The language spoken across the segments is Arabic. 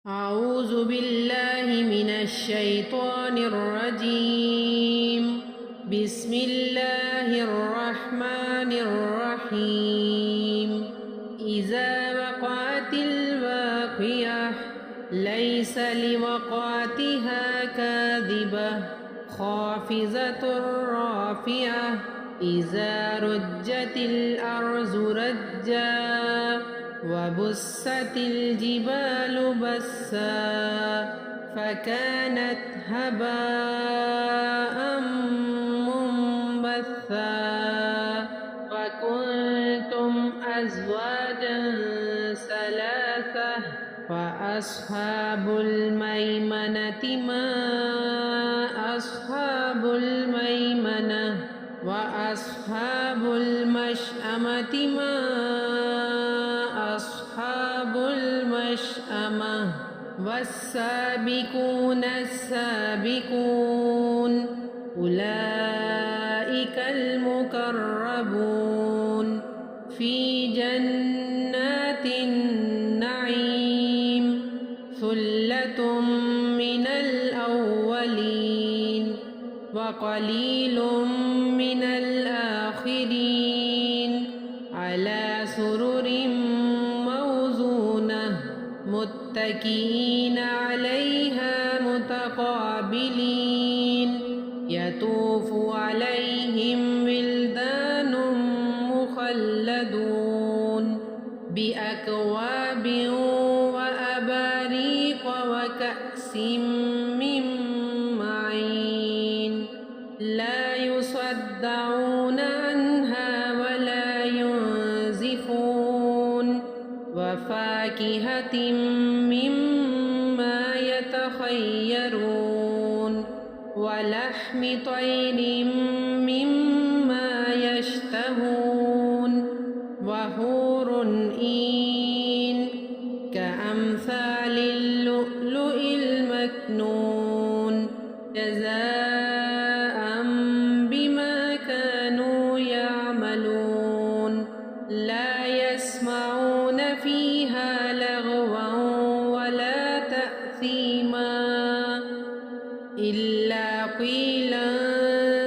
أعوذ بالله من الشيطان الرجيم. بسم الله الرحمن الرحيم. إذا وقعت الواقعة ليس لوقعتها كاذبة خافضة رافعة إذا رجت الأرض رجا وبست الجبال بسا فكانت هباء منبثا وكنتم أزواجا ثلاثة وأصحاب الميمنة ما أصحاب الميمنة وأصحاب المشأمة ما أصحاب المشأمة والسابقون السابقون أولئك المقربون في جنات النعيم ثلة من الأولين وقليل من الآخرين على سرر موزونة متكئين عليها متقابلين يطوف عليهم ولدان مخلدون بأكواب وأباريق وكأس من معين لا يصدعون عنها ولا ينزفون وفاكهة مما يتخيرون ولحم طير مما يشتهون وحور عين كأمثال اللؤلؤ المكنون جزاء بما كانوا يعملون لا يسمعون فيها لغوا ولا تأثيما إلا قيلا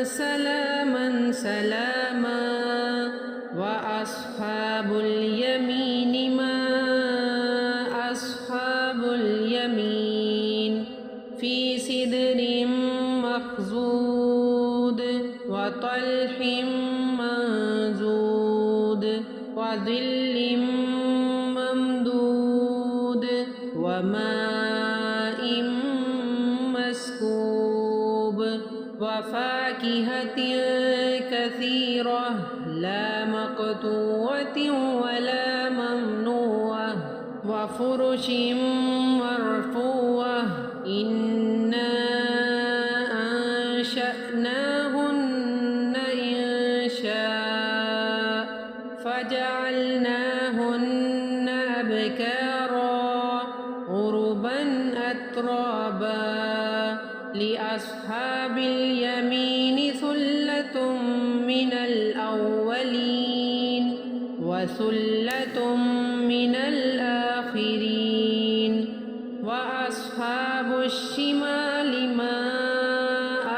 سلاما سلاما وأصحاب اليمين ما أصحاب اليمين في سدر مخضود وطلح منضود وظل ممدود وماء مسكوب وفاكهة كثيرة لا مقطوعة ولا ممنوعة وفرش مرفوعة إنا أنشأناهن إنشاء فجعلناهن أبكارا عربا أترابا لأصحاب اليمين ثلة من الأولين وثلة من الآخرين وأصحاب الشمال ما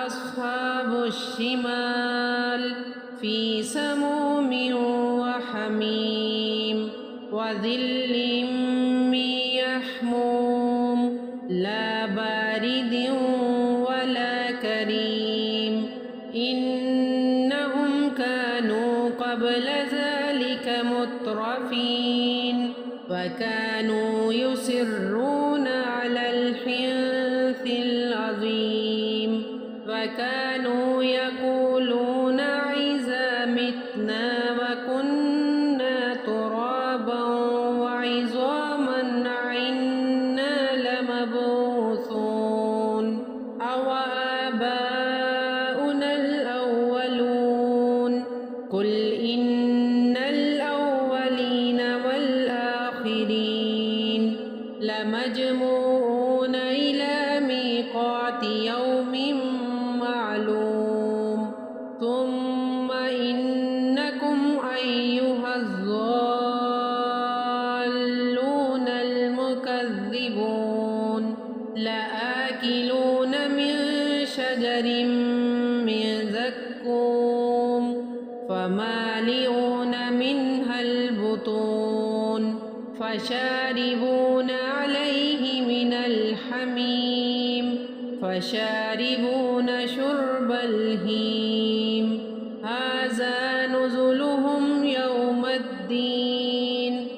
أصحاب الشمال في سموم وحميم وظل من يحموم لا بارد ولا كريم إنهم كانوا قبل ذلك مترفين وكانوا يصرون على الحنث العظيم وكانوا يقولون إذا متنا وكنا ترابا وعظاما أئنا لمبعوثون أو آباؤنا الأولون قل إن الأولين والآخرين لمجموعون إلى ميقات يوم معلوم ثم إنكم أيها الظالمون المكذبون لآكلون من شجر من زقوم فمالئون منها البطون فشاربون عليه من الحميم فشاربون شرب الهيم هذا نزلهم يوم الدين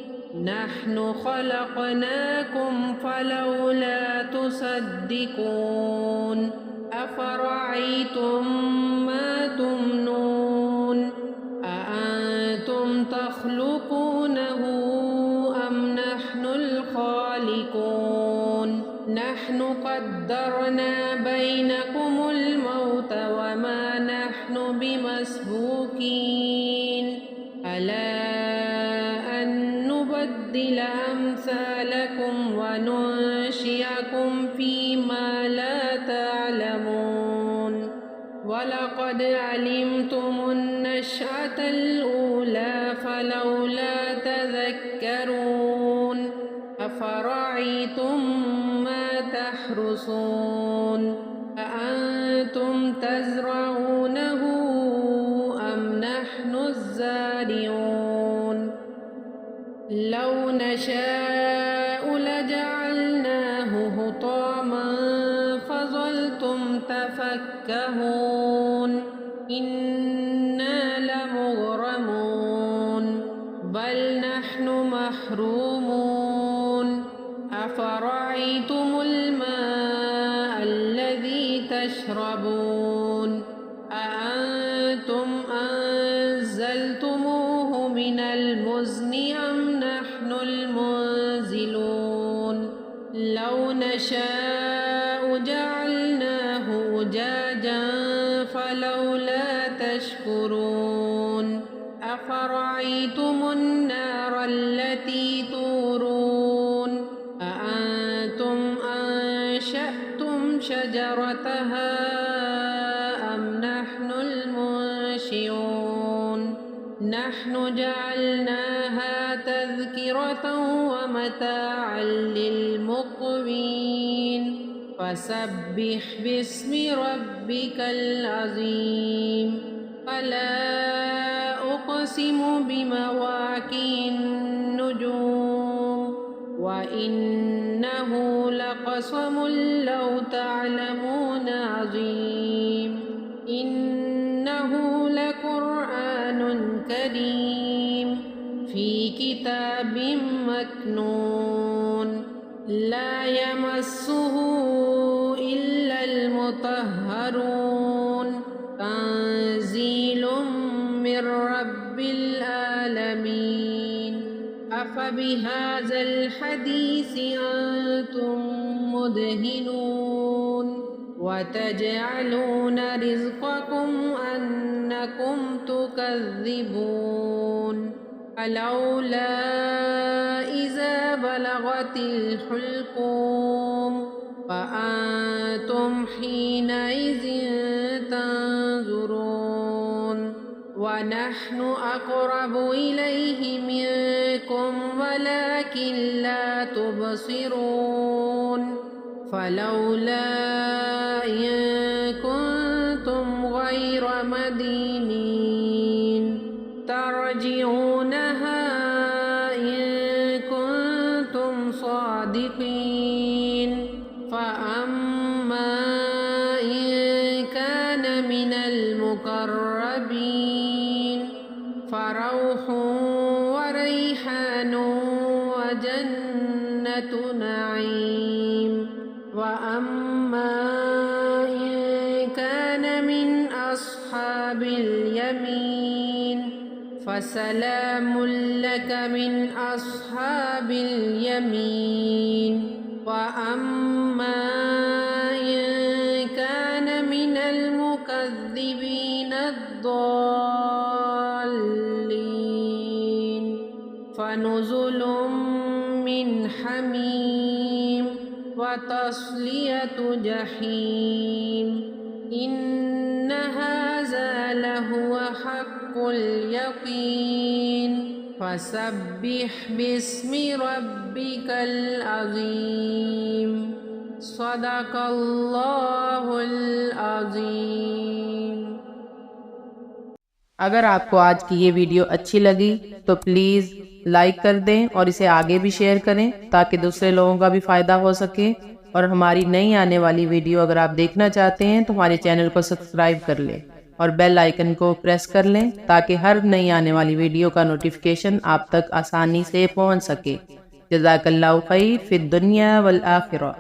نحن خلقناكم فلولا تصدقون أفرأيتم ما تمنون أأنتم تخلقونه أم نحن الخالقون نحن قدرنا بينكم الموت وما نحن بمسبوقين ألا أن نبدل أمثالكم وننشئكم فيما لا تعلمون ولقد علمتم النشأة الأولى فلولا تذكرون أفرأيتم ما تحرثون أأنتم تزرعونه أم نحن الزارعون لو نشاء لجعلناه حطاما فظلتم تفكهون إنا لمغرمون بل نحن محرومون أفرأيتم الماء الذي تشربون أأنتم أنزلتموه من المزن أم نحن المنزلون لو نشاء جعلناه أجاجا فلولا تشكرون أفرأيتم النار التي تورون أأنتم أنشأتم شجرتها أم نحن المنشئون نحن جعلناها تذكرة ومتاعا للمقوين فسبح باسم ربك العظيم فلا أقسم بمواقع النجوم وإنه لقسم لو تعلمون عظيم إنه لقرآن كريم في كتاب مكنون لا يمسه إلا المطهرون تنزيل من رب العالمين أفبهذا الحديث أنتم مدهنون وتجعلون رزقكم أنكم تكذبون فلولا إذا بلغت الحلقوم فأنتم حينئذ تنظرون ونحن أقرب إليه منكم ولكن لا تبصرون فلولا إن كنتم غير مدينين ترجعونها إن كنتم صادقين فأما إن كان من المقربين فروح وريحان وجنة نعيم وأما إن كان من أصحاب اليمين فسلام لك من أصحاب اليمين وأما إن كان من المكذبين الضالين فنزل من حميم وتصلية جحيم إن هذا لهو حق اليقين فسبح باسم ربك العظيم सदक़ल्लाहुल अज़ीम। अगर आपको आज की ये वीडियो अच्छी लगी तो प्लीज़ लाइक कर दें और इसे आगे भी शेयर करें ताकि दूसरे लोगों का भी फ़ायदा हो सके। और हमारी नई आने वाली वीडियो अगर आप देखना चाहते हैं तो हमारे चैनल को सब्सक्राइब कर लें और बेल आइकन को प्रेस कर लें ताकि हर नई आने वाली वीडियो का नोटिफिकेशन आप तक आसानी से पहुंच सके। जज़ाकल्लाहु खैर फिद दुनिया वल आखिरह।